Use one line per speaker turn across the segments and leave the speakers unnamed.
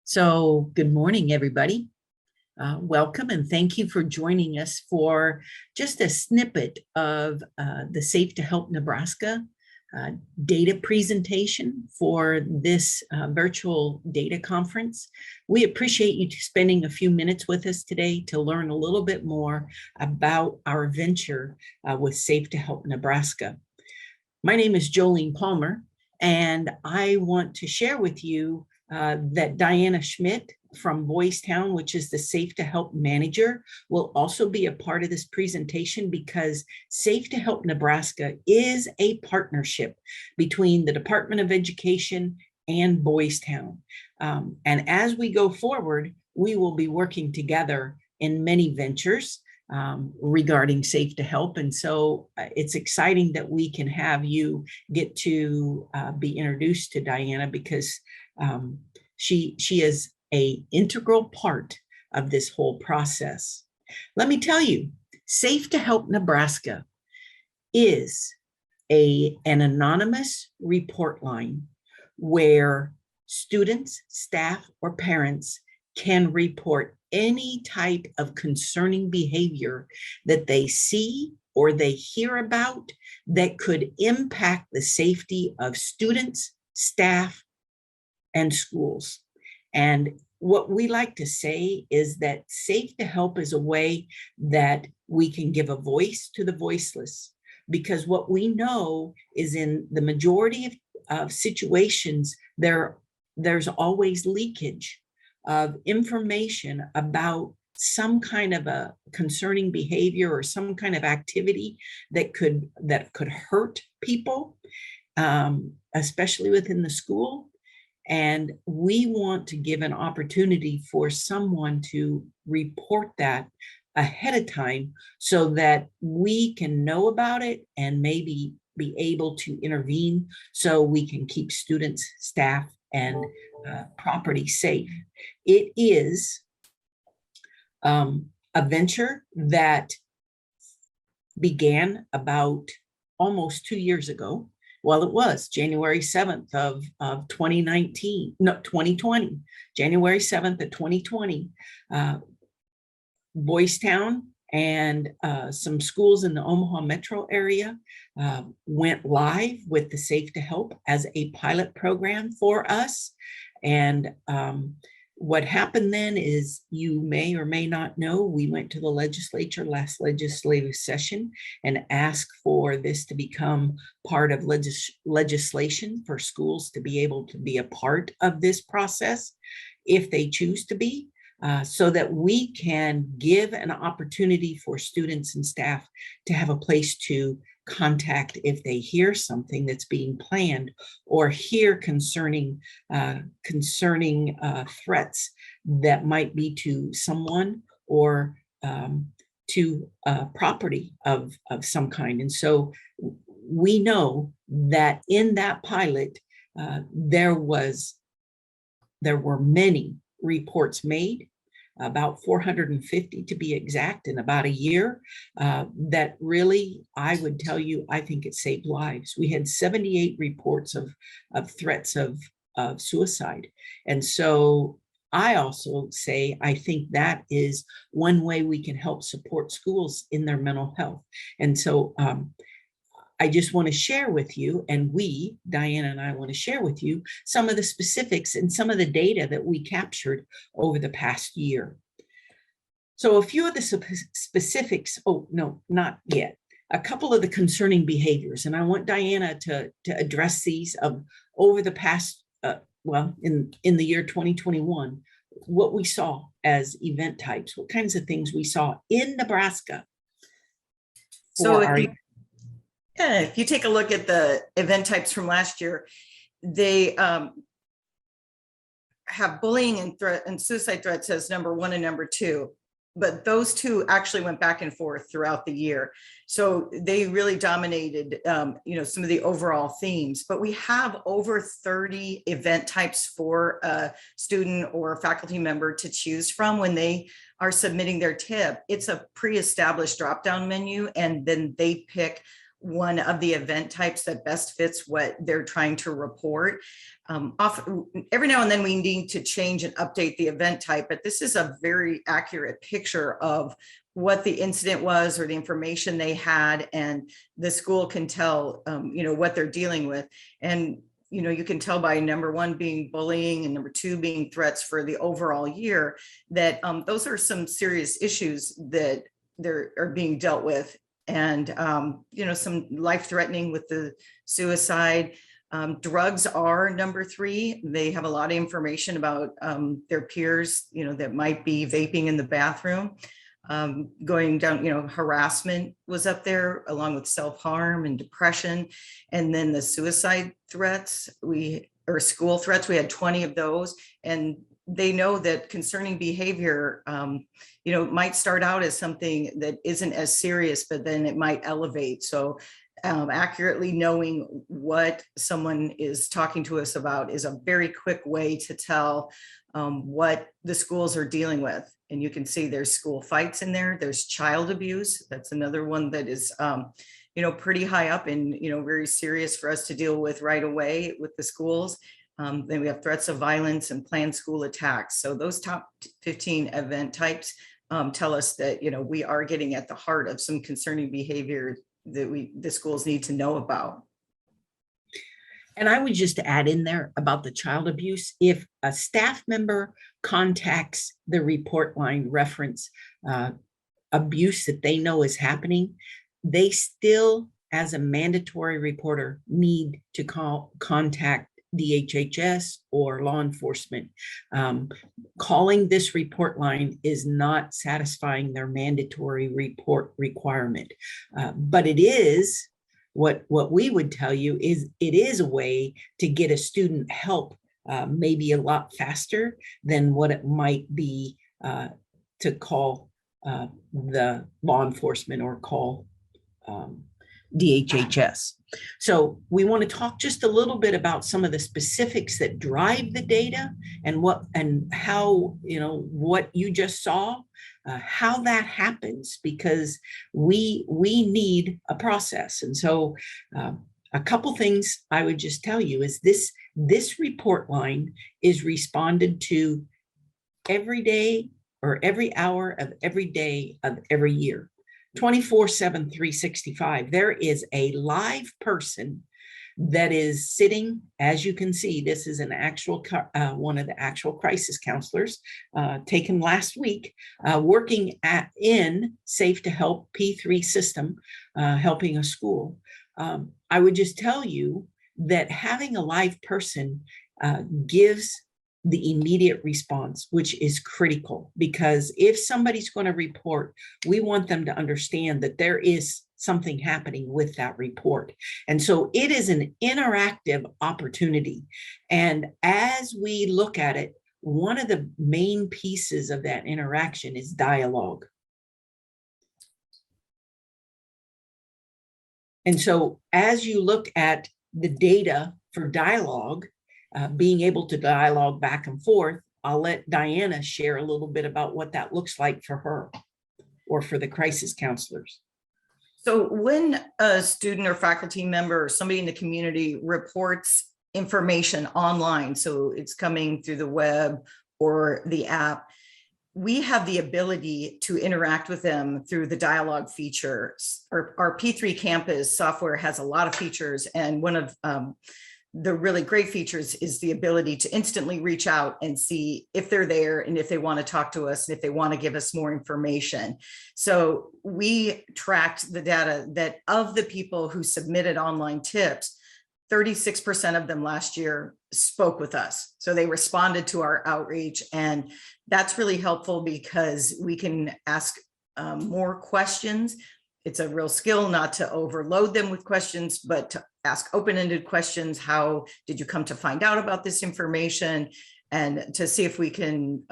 So, good morning, everybody. Welcome and thank you for joining us for just a snippet of the Safe2Help Nebraska uh, data presentation for this virtual data conference. We appreciate you spending a few minutes with us today to learn a little bit more about our venture with Safe2Help Nebraska. My name is Jolene Palmer, and I want to share with you that Diana Schmidt from Boys Town, which is the Safe2Help manager, will also be a part of this presentation because Safe2Help Nebraska is a partnership between the Department of Education and Boys Town. And as we go forward, we will be working together in many ventures regarding Safe2Help. And so it's exciting that we can have you get to be introduced to Diana because she is an integral part of this whole process. Let me tell you, Safe2Help Nebraska is an anonymous report line where students, staff, or parents can report any type of concerning behavior that they see or they hear about that could impact the safety of students, staff, and schools. And what we like to say is that Safe2Help is a way that we can give a voice to the voiceless, because what we know is in the majority of situations, there's always leakage of information about some kind of a concerning behavior or some kind of activity that could hurt people, especially within the school. And we want to give an opportunity for someone to report that ahead of time so that we can know about it and maybe be able to intervene so we can keep students, staff, and property safe. It is a venture that began about almost 2 years ago. Well, it was January 7th of 2020, January 7th of 2020. Boys Town and some schools in the Omaha metro area went live with the Safe2Help as a pilot program for us. And what happened then is, you may or may not know, we went to the legislature last legislative session and asked for this to become part of legislation for schools to be able to be a part of this process if they choose to be. So that we can give an opportunity for students and staff to have a place to contact if they hear something that's being planned or hear concerning threats that might be to someone or to property of some kind. And so we know that in that pilot, there were many reports made, about 450 to be exact, in about a year, that really, I would tell you, I think it saved lives. We had 78 reports of threats of suicide. And so I also say, I think that is one way we can help support schools in their mental health. And so I just want to share with you, and we, Diana and I, want to share with you some of the specifics and some of the data that we captured over the past year. So a few of the specifics, oh, no, not yet. A couple of the concerning behaviors, and I want Diana to address these over the past, in the year 2021, what we saw as event types, what kinds of things we saw in Nebraska.
If you take a look at the event types from last year, they have bullying and suicide threats as number 1 and number 2, but those two actually went back and forth throughout the year. So they really dominated, some of the overall themes. But we have over 30 event types for a student or a faculty member to choose from when they are submitting their tip. It's a pre-established drop-down menu, and then they pick one of the event types that best fits what they're trying to report. Every now and then we need to change and update the event type, but this is a very accurate picture of what the incident was or the information they had, and the school can tell, what they're dealing with. And, you can tell by number one being bullying and number two being threats for the overall year, that those are some serious issues that are being dealt with. And, some life-threatening with the suicide. Drugs are number three. They have a lot of information about their peers, that might be vaping in the bathroom. Going down, harassment was up there, along with self-harm and depression. And then the suicide threats, school threats, we had 20 of those. And they know that concerning behavior, might start out as something that isn't as serious, but then it might elevate. So accurately knowing what someone is talking to us about is a very quick way to tell what the schools are dealing with. And you can see there's school fights in there. There's child abuse. That's another one that is, pretty high up and, very serious for us to deal with right away with the schools. Then we have threats of violence and planned school attacks. So those top 15 event types tell us that, we are getting at the heart of some concerning behavior that the schools need to know about.
And I would just add in there about the child abuse. If a staff member contacts the report line reference abuse that they know is happening, they still, as a mandatory reporter, need to contact DHHS or law enforcement. Calling this report line is not satisfying their mandatory report requirement, but it is what we would tell you is it is a way to get a student help maybe a lot faster than what it might be to call the law enforcement or call DHHS. So we want to talk just a little bit about some of the specifics that drive the data and how, what you just saw, how that happens, because we need a process. And so a couple things I would just tell you is this report line is responded to every day or every hour of every day of every year. 24/7, 365. There is a live person that is sitting, as you can see, this is an actual one of the actual crisis counselors taken last week, working in Safe2Help P3 system, helping a school. I would just tell you that having a live person gives the immediate response, which is critical, because if somebody's going to report, we want them to understand that there is something happening with that report. And so it is an interactive opportunity. And as we look at it, one of the main pieces of that interaction is dialogue. And so as you look at the data for dialogue, being able to dialogue back and forth, I'll let Diana share a little bit about what that looks like for her or for the crisis counselors.
So when a student or faculty member or somebody in the community reports information online, so it's coming through the web or the app, we have the ability to interact with them through the dialogue features. Our P3 campus software has a lot of features, and one of the really great features is the ability to instantly reach out and see if they're there and if they want to talk to us and if they want to give us more information. So we tracked the data that of the people who submitted online tips, 36% of them last year spoke with us. So they responded to our outreach, and that's really helpful because we can ask more questions. It's a real skill not to overload them with questions, but to ask open-ended questions. How did you come to find out about this information? And to see if we can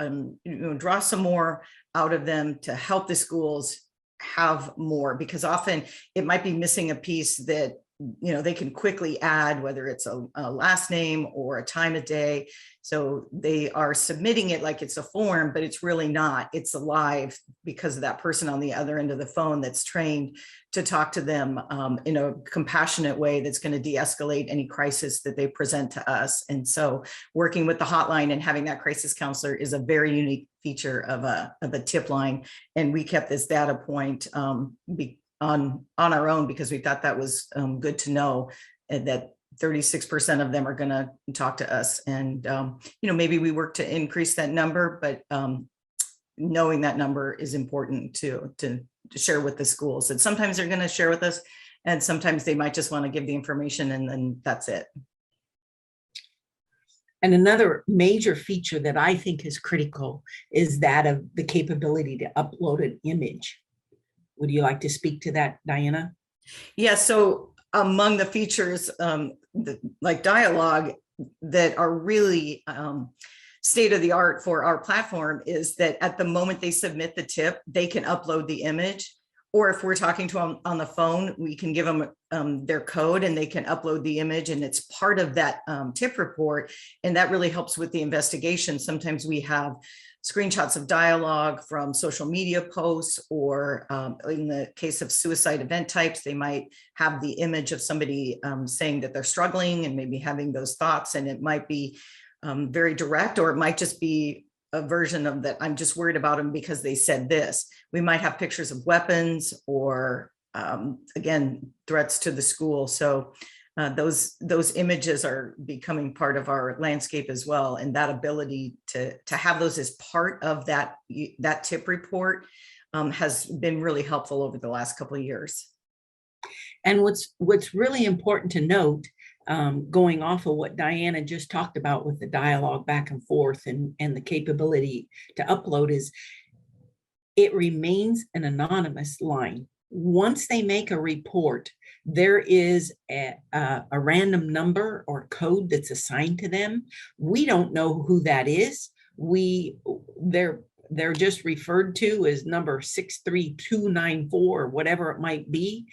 draw some more out of them to help the schools have more, because often it might be missing a piece that they can quickly add, whether it's a last name or a time of day. So they are submitting it like it's a form, but it's really not. It's alive. because of that person on the other end of the phone that's trained to talk to them in a compassionate way that's going to de-escalate any crisis that they present to us. And so working with the hotline and having that crisis counselor is a very unique feature of a tip line. And we kept this data point on our own because we thought that was good to know, and that 36% of them are going to talk to us. And, maybe we work to increase that number, but knowing that number is important to share with the schools. And sometimes they're going to share with us, and sometimes they might just want to give the information and then that's it.
And another major feature that I think is critical is that of the capability to upload an image. Would you like to speak to that, Diana?
Yeah, so among the features like dialogue that are really state of the art for our platform is that at the moment they submit the tip, they can upload the image. Or if we're talking to them on the phone, we can give them their code and they can upload the image, and it's part of that tip report. And that really helps with the investigation. Sometimes we have screenshots of dialogue from social media posts, or in the case of suicide event types, they might have the image of somebody saying that they're struggling and maybe having those thoughts. And it might be very direct, or it might just be a version of that. I'm just worried about them because they said this. We might have pictures of weapons or again, threats to the school. So those images are becoming part of our landscape as well. And that ability to have those as part of that tip report has been really helpful over the last couple of years.
And what's really important to note, going off of what Diana just talked about with the dialogue back and forth and the capability to upload, is it remains an anonymous line. Once they make a report, there is a random number or code that's assigned to them. We don't know who that is. They're just referred to as number 63294 or whatever it might be.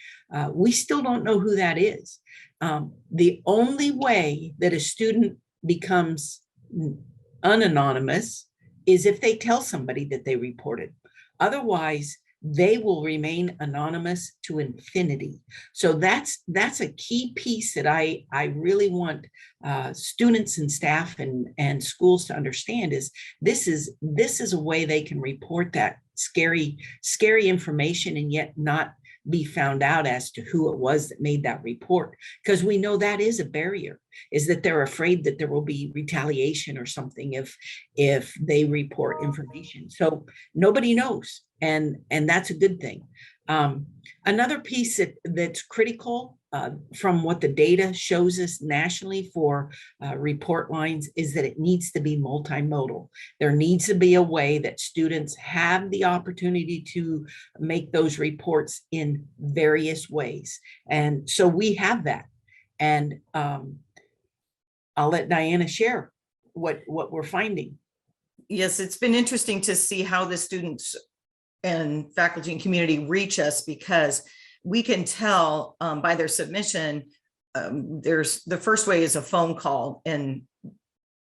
We still don't know who that is. The only way that a student becomes unanonymous is if they tell somebody that they reported. Otherwise, they will remain anonymous to infinity. So that's a key piece that I really want students and staff and schools to understand, is this is a way they can report that scary information and yet not be found out as to who it was that made that report. Because we know that is a barrier, is that they're afraid that there will be retaliation or something if they report information. So nobody knows. And that's a good thing. Another piece that's critical from what the data shows us nationally for report lines is that it needs to be multimodal. There needs to be a way that students have the opportunity to make those reports in various ways. And so we have that. And I'll let Diana share what we're finding.
Yes, it's been interesting to see how the students and faculty and community reach us, because we can tell by their submission. There's the first way is a phone call, and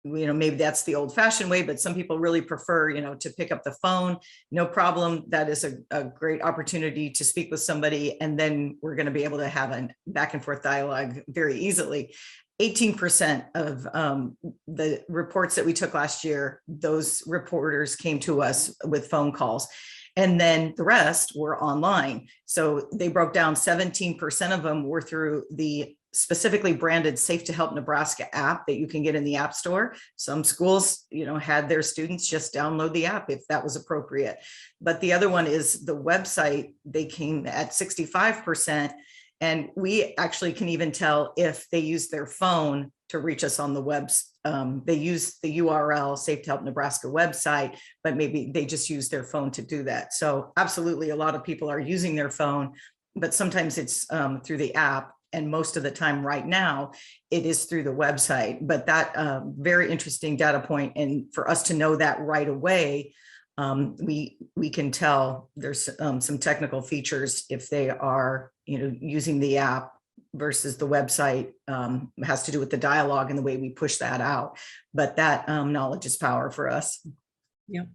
maybe that's the old-fashioned way, but some people really prefer to pick up the phone. No problem. That is a great opportunity to speak with somebody, and then we're going to be able to have a back and forth dialogue very easily. 18% of the reports that we took last year, those reporters came to us with phone calls. And then the rest were online. So they broke down 17% of them were through the specifically branded Safe2Help Nebraska app that you can get in the App Store. Some schools, had their students just download the app if that was appropriate. But the other one is the website. They came at 65%. And we actually can even tell if they use their phone to reach us on the webs. They use the URL Safe2Help Nebraska website, but maybe they just use their phone to do that. So absolutely, a lot of people are using their phone, but sometimes it's through the app. And most of the time right now, it is through the website. But that very interesting data point. And for us to know that right away, we can tell there's some technical features if they are using the app versus the website. Has to do with the dialogue and the way we push that out. But that knowledge is power for us.
Yep.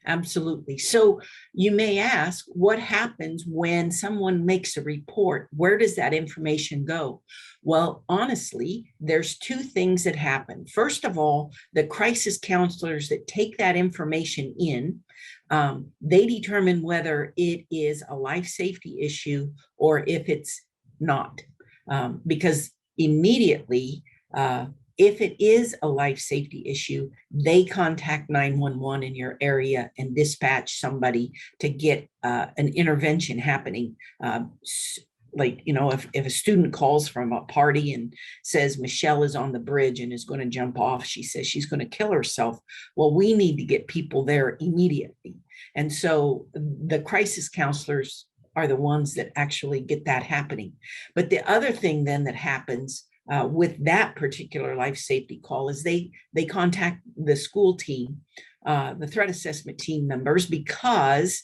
Absolutely. So you may ask, what happens when someone makes a report? Where does that information go? Well, honestly, there's two things that happen. First of all, the crisis counselors that take that information in, they determine whether it is a life safety issue or if it's not. Because immediately, if it is a life safety issue, they contact 911 in your area and dispatch somebody to get an intervention happening. Like, if a student calls from a party and says Michelle is on the bridge and is going to jump off, she says she's going to kill herself. Well, we need to get people there immediately. And so the crisis counselors are the ones that actually get that happening. But the other thing then that happens with that particular life safety call is they contact the school team, the threat assessment team members, because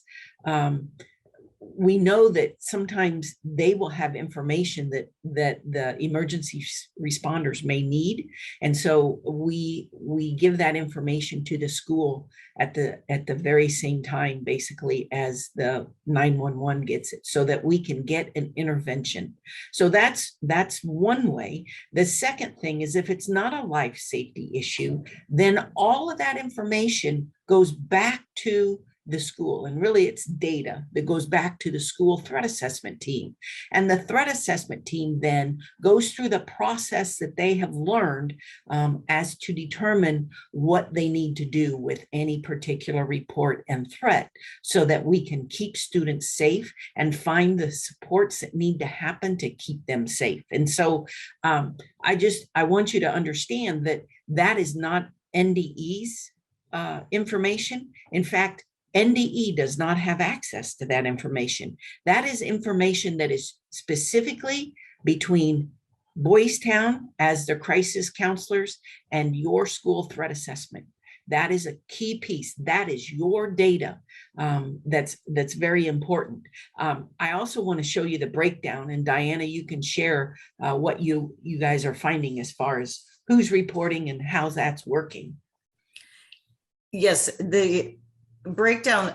we know that sometimes they will have information that the emergency responders may need, and so we give that information to the school at the very same time, basically, as the 911 gets it, so that we can get an intervention. So that's one way. The second thing is, if it's not a life safety issue, then all of that information goes back to the school, and really it's data that goes back to the school threat assessment team, and the threat assessment team then goes through the process that they have learned as to determine what they need to do with any particular report and threat, so that we can keep students safe and find the supports that need to happen to keep them safe. And so I want you to understand that is not NDE's information. In fact, NDE does not have access to that information. That is information that is specifically between Boys Town as the crisis counselors and your school threat assessment. That is a key piece. That is your data. That's very important. I also want to show you the breakdown, and Diana, you can share what you guys are finding as far as who's reporting and how that's working.
Yes, the breakdown,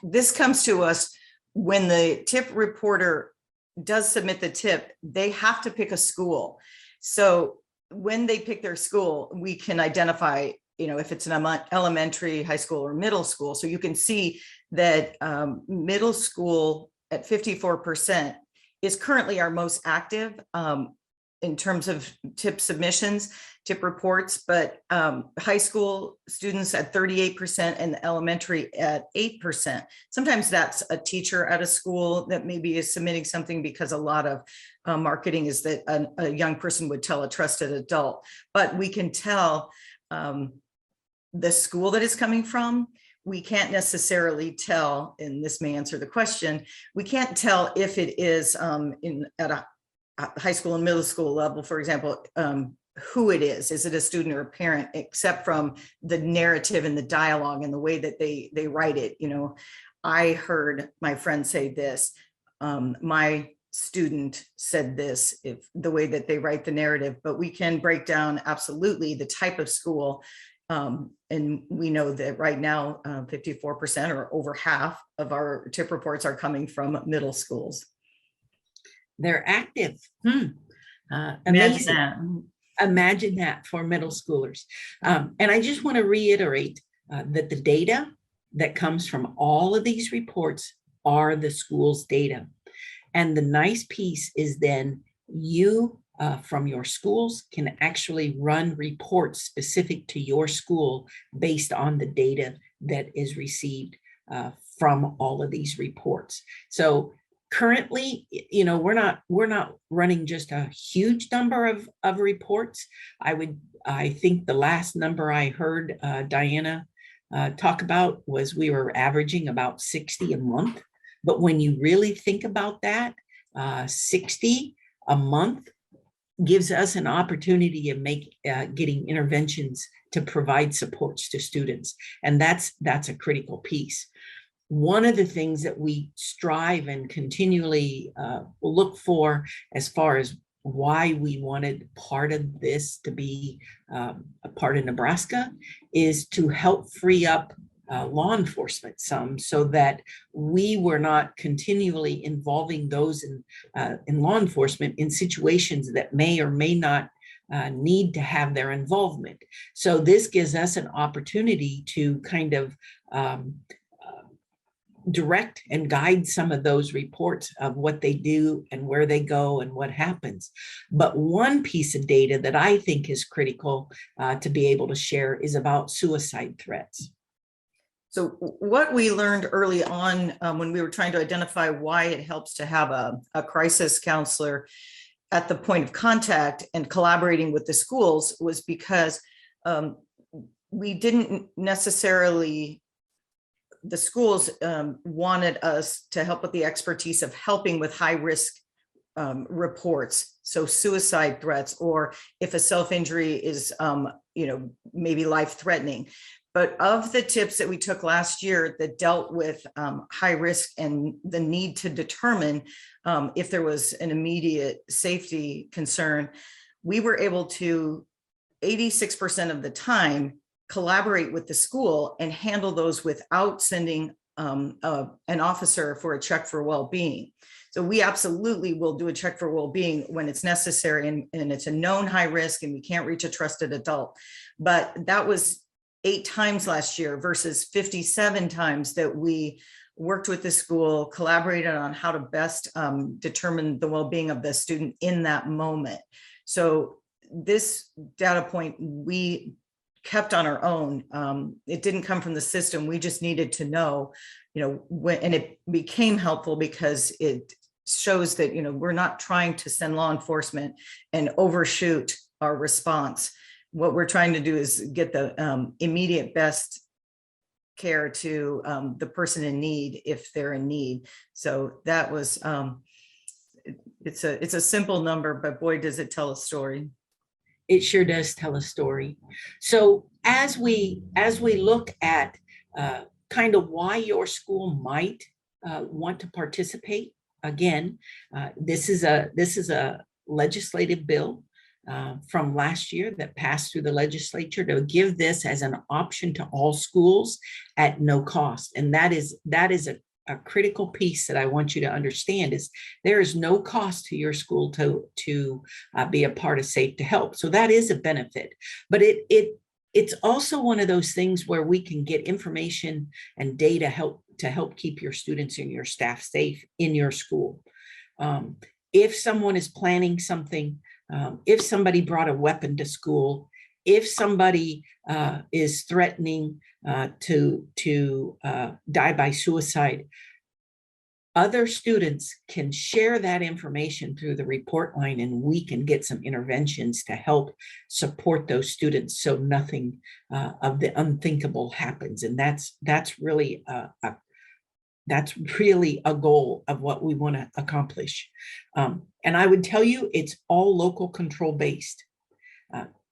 this comes to us when the tip reporter does submit the tip. They have to pick a school. So when they pick their school, we can identify, if it's an elementary, high school, or middle school. So you can see that middle school at 54% is currently our most active in terms of tip submissions, tip reports, but high school students at 38% and elementary at 8%. Sometimes that's a teacher at a school that maybe is submitting something, because a lot of marketing is that a young person would tell a trusted adult, but we can tell the school that it's coming from. We can't necessarily tell, and this may answer the question, we can't tell if it is at a high school and middle school level, for example, who it is it a student or a parent, except from the narrative and the dialogue and the way that they write it. I heard my friend say this, my student said this, if the way that they write the narrative. But we can break down absolutely the type of school. And we know that right now, 54% or over half of our tip reports are coming from middle schools.
They're active.
Amazing.
Imagine that for middle schoolers. And I just want to reiterate that the data that comes from all of these reports are the school's data. And the nice piece is then you from your schools can actually run reports specific to your school based on the data that is received from all of these reports. So currently, we're not running just a huge number of reports. I think the last number I heard Diana talk about was we were averaging about 60 a month. But when you really think about that, 60 a month gives us an opportunity to make getting interventions to provide supports to students, and that's a critical piece. One of the things that we strive and continually look for, as far as why we wanted part of this to be a part of Nebraska, is to help free up law enforcement some, so that we were not continually involving those in law enforcement in situations that may or may not need to have their involvement. So this gives us an opportunity to kind of direct and guide some of those reports of what they do and where they go and what happens. But one piece of data that I think is critical to be able to share is about suicide threats.
So what we learned early on when we were trying to identify why it helps to have a crisis counselor at the point of contact and collaborating with the schools was because we didn't necessarily, the schools wanted us to help with the expertise of helping with high risk reports. So suicide threats, or if a self-injury is, maybe life-threatening. But of the tips that we took last year that dealt with high risk and the need to determine if there was an immediate safety concern, we were able to 86% of the time collaborate with the school and handle those without sending an officer for a check for well-being. So we absolutely will do a check for well-being when it's necessary and it's a known high risk and we can't reach a trusted adult. But that was 8 times last year versus 57 times that we worked with the school, collaborated on how to best determine the well-being of the student in that moment. So this data point we kept on our own. It didn't come from the system. We just needed to know, and it became helpful because it shows that, we're not trying to send law enforcement and overshoot our response. What we're trying to do is get the immediate best care to the person in need if they're in need. So that was, it's a simple number, but boy, does it tell a story.
It sure does tell a story. So as we look at kind of why your school might want to participate, again, this is a legislative bill from last year that passed through the legislature to give this as an option to all schools at no cost. And that is a critical piece that I want you to understand is there is no cost to your school to be a part of Safe2Help. So that is a benefit, but it's also one of those things where we can get information and data to help keep your students and your staff safe in your school. If someone is planning something, if somebody brought a weapon to school, if somebody is threatening to die by suicide, other students can share that information through the report line, and we can get some interventions to help support those students so nothing of the unthinkable happens. And that's really a goal of what we want to accomplish. And I would tell you, it's all local control based.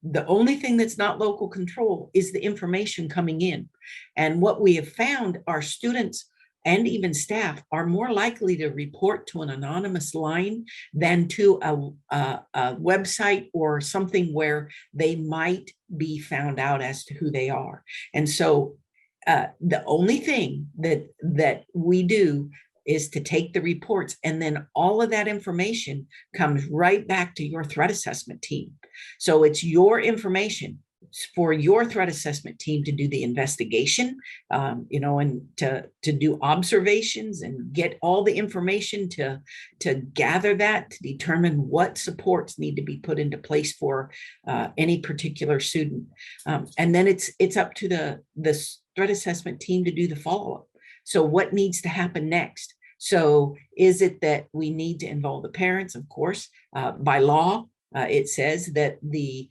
The only thing that's not local control is the information coming in. And what we have found, our students and even staff are more likely to report to an anonymous line than to a website or something where they might be found out as to who they are. And so the only thing that we do is to take the reports, and then all of that information comes right back to your threat assessment team. So it's your information for your threat assessment team to do the investigation, and to do observations and get all the information to gather that, to determine what supports need to be put into place for any particular student. And then it's up to the threat assessment team to do the follow-up. So what needs to happen next? So is it that we need to involve the parents? Of course, by law, it says that the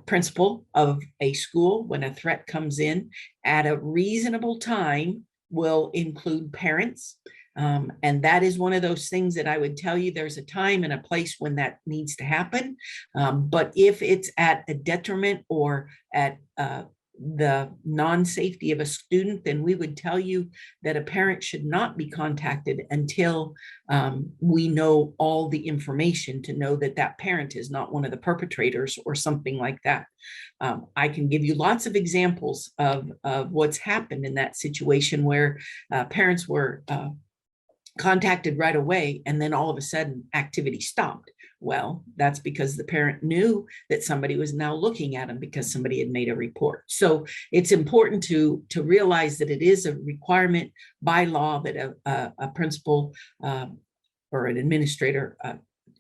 principal of a school, when a threat comes in at a reasonable time, will include parents. And that is one of those things that I would tell you there's a time and a place when that needs to happen. But if it's at a detriment or at the non-safety of a student, then we would tell you that a parent should not be contacted until we know all the information to know that that parent is not one of the perpetrators or something like that. I can give you lots of examples of what's happened in that situation where parents were contacted right away, and then all of a sudden activity stopped. Well, that's because the parent knew that somebody was now looking at them because somebody had made a report. So it's important to realize that it is a requirement by law that a principal or an administrator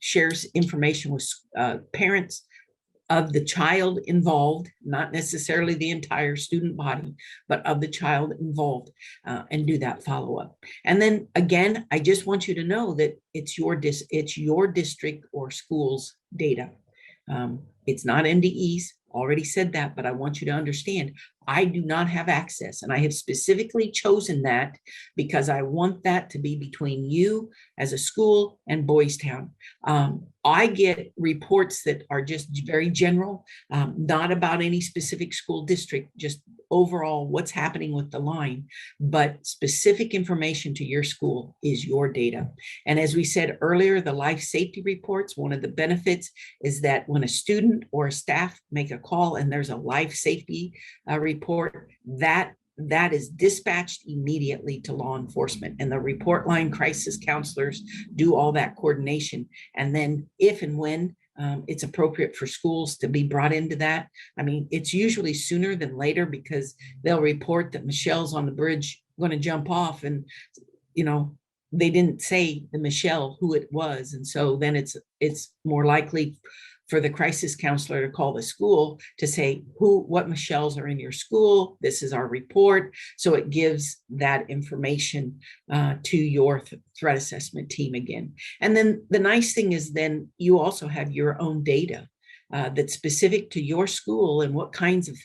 shares information with parents of the child involved, not necessarily the entire student body, but of the child involved, and do that follow-up. And then again, I just want you to know that it's your district or school's data. It's not MDE's, already said that, but I want you to understand, I do not have access, and I have specifically chosen that because I want that to be between you as a school and Boys Town. I get reports that are just very general, not about any specific school district, just overall what's happening with the line, but specific information to your school is your data. And as we said earlier, the life safety reports, one of the benefits is that when a student or a staff make a call and there's a life safety report, that is dispatched immediately to law enforcement, and the report line crisis counselors do all that coordination. And then if and when it's appropriate for schools to be brought into that, I mean, it's usually sooner than later because they'll report that Michelle's on the bridge going to jump off, and they didn't say the Michelle who it was, and so then it's more likely for the crisis counselor to call the school to say what Michelle's are in your school. This is our report. So it gives that information to your threat assessment team again. And then the nice thing is then you also have your own data that's specific to your school and what kinds of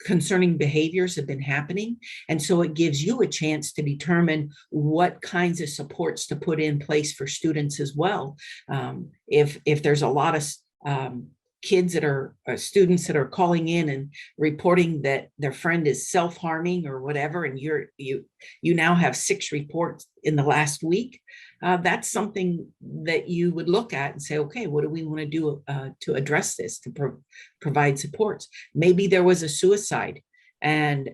concerning behaviors have been happening. And so it gives you a chance to determine what kinds of supports to put in place for students as well. If there's a lot of kids that are students that are calling in and reporting that their friend is self-harming or whatever, and you now have 6 reports in the last week, that's something that you would look at and say, okay, what do we want to do to address this, to provide supports? Maybe there was a suicide and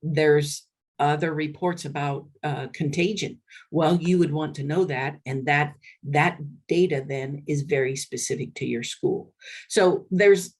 there's other reports about contagion. Well, you would want to know that, and that data then is very specific to your school. So there's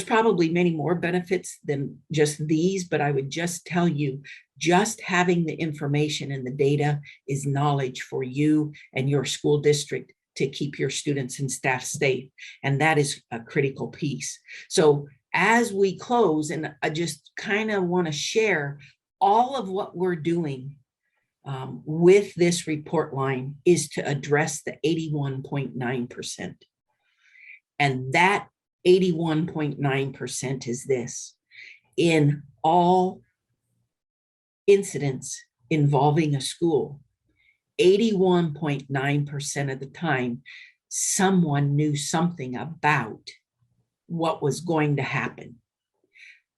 probably many more benefits than just these, but I would just tell you, just having the information and the data is knowledge for you and your school district to keep your students and staff safe, and that is a critical piece. So as we close, and I just kind of want to share all of what we're doing with this report line is to address the 81.9%. And that 81.9% is this: in all incidents involving a school, 81.9% of the time, someone knew something about what was going to happen.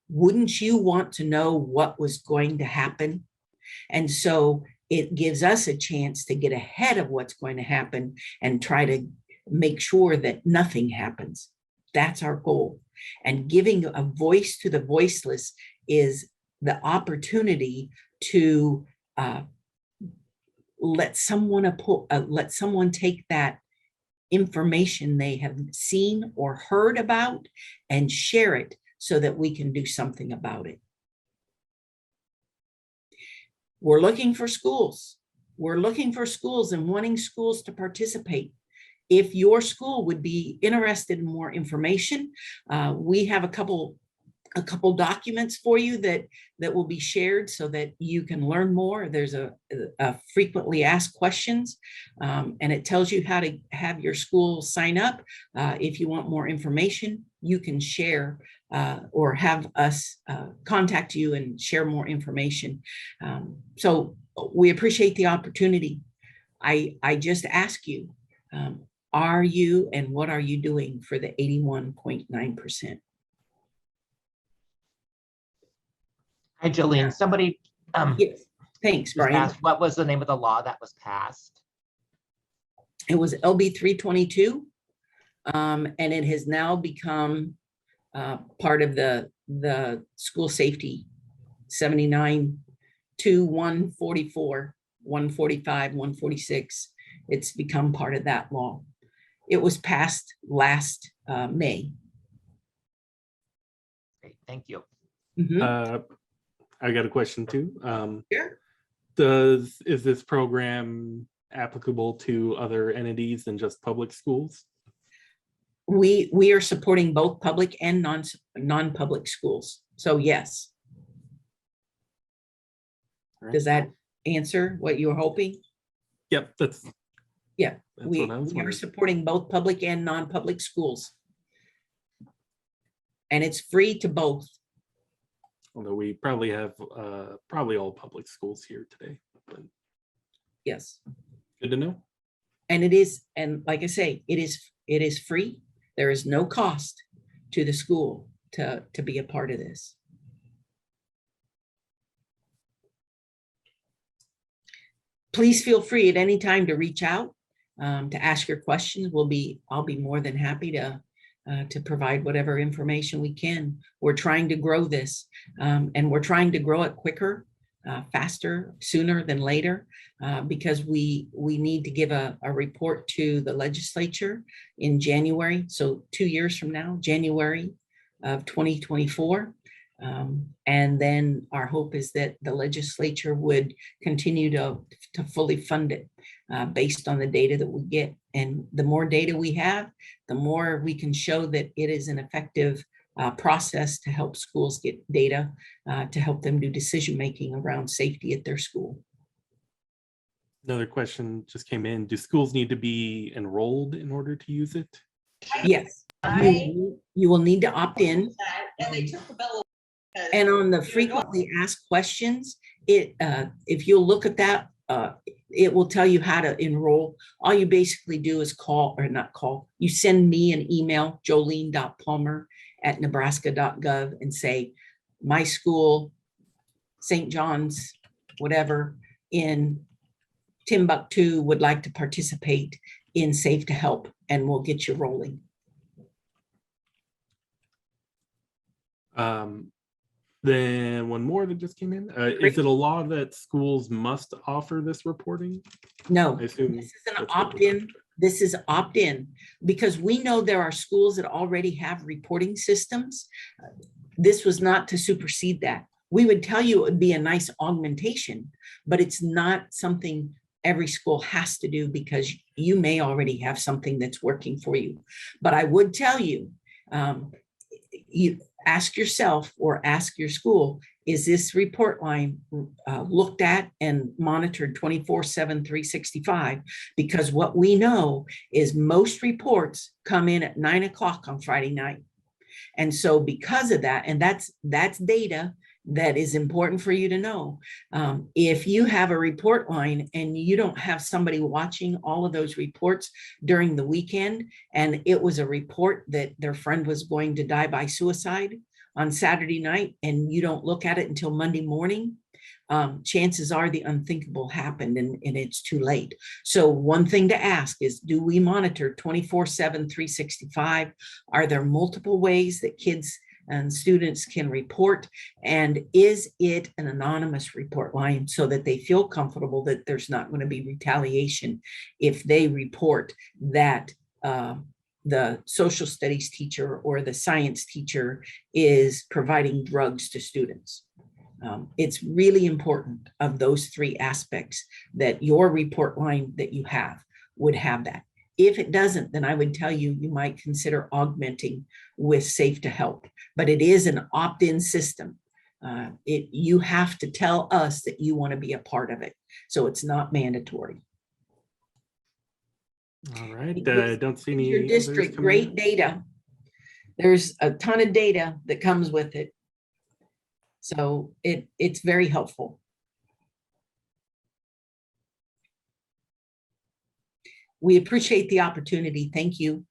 Wouldn't you want to know what was going to happen? And so it gives us a chance to get ahead of what's going to happen and try to make sure that nothing happens. That's our goal. And giving a voice to the voiceless is the opportunity to let someone take that information they have seen or heard about and share it so that we can do something about it. We're looking for schools. We're looking for schools and wanting schools to participate. If your school would be interested in more information, we have a couple documents for you that will be shared so that you can learn more. There's a frequently asked questions, and it tells you how to have your school sign up. If you want more information, you can share or have us contact you and share more information. So we appreciate the opportunity. I just ask you, are you and what are you doing for the 81.9%?
Hi, Jolene. Somebody
Yes, thanks,
just
Brian.
asked, what was the name of the law that was passed?
It was LB 322, and it has now become part of the school safety 79 to 144, 145, 146. It's become part of that law. It was passed last May.
Great, thank you.
Mhm.
I got a question too.
Sure.
Is this program applicable to other entities than just public schools?
We are supporting both public and non-public schools. So yes.
All right.
Does that answer what you were hoping?
Yep, that's
Yeah,
what I was
we are
wondering.
supporting both public and non-public schools. And it's free to both.
Although we probably have probably all public schools here today, but
Yes.
good to know.
And it is, and like I say, it is free. There is no cost to the school to be a part of this. Please feel free at any time to reach out, to ask your questions. I'll be more than happy to provide whatever information we can. We're trying to grow this, and we're trying to grow it quicker, faster, sooner than later, because we need to give a report to the legislature in January. So 2 years from now, January of 2024. And then our hope is that the legislature would continue to fully fund it based on the data that we get. And the more data we have, the more we can show that it is an effective process to help schools get data to help them do decision-making around safety at their school.
Another question just came in. Do schools need to be enrolled in order to use it?
Yes, you will need to opt in. And on the frequently asked questions, if you'll look at that, it will tell you how to enroll. All you basically do is call, or not call, you send me an email, jolene.palmer@nebraska.gov, and say, my school, St. John's, whatever, in Timbuktu would like to participate in Safe2Help, and we'll get you rolling.
Then one more that just came in. Is it a law that schools must offer this reporting?
No,
I assume
this is an
that's what
opt-in. This is opt-in because we know there are schools that already have reporting systems. This was not to supersede that. We would tell you it would be a nice augmentation, but it's not something every school has to do because you may already have something that's working for you. But I would tell you, you ask yourself or ask your school, is this report line looked at and monitored 24/7, 365? Because what we know is most reports come in at 9 o'clock on Friday night. And so because of that, and that's data that is important for you to know. If you have a report line and you don't have somebody watching all of those reports during the weekend, and it was a report that their friend was going to die by suicide on Saturday night, and you don't look at it until Monday morning, chances are the unthinkable happened and it's too late. So one thing to ask is, do we monitor 24/7, 365? Are there multiple ways that kids and students can report? And is it an anonymous report line so that they feel comfortable that there's not going to be retaliation if they report that the social studies teacher or the science teacher is providing drugs to students? It's really important of those three aspects that your report line that you have would have that. If it doesn't, then I would tell you, you might consider augmenting with Safe2Help, but it is an opt-in system. You have to tell us that you want to be a part of it. So it's not mandatory.
All right, I don't see any
Your
others
district,
coming
great
in.
data. There's a ton of data that comes with it. So it's very helpful. We appreciate the opportunity. Thank you.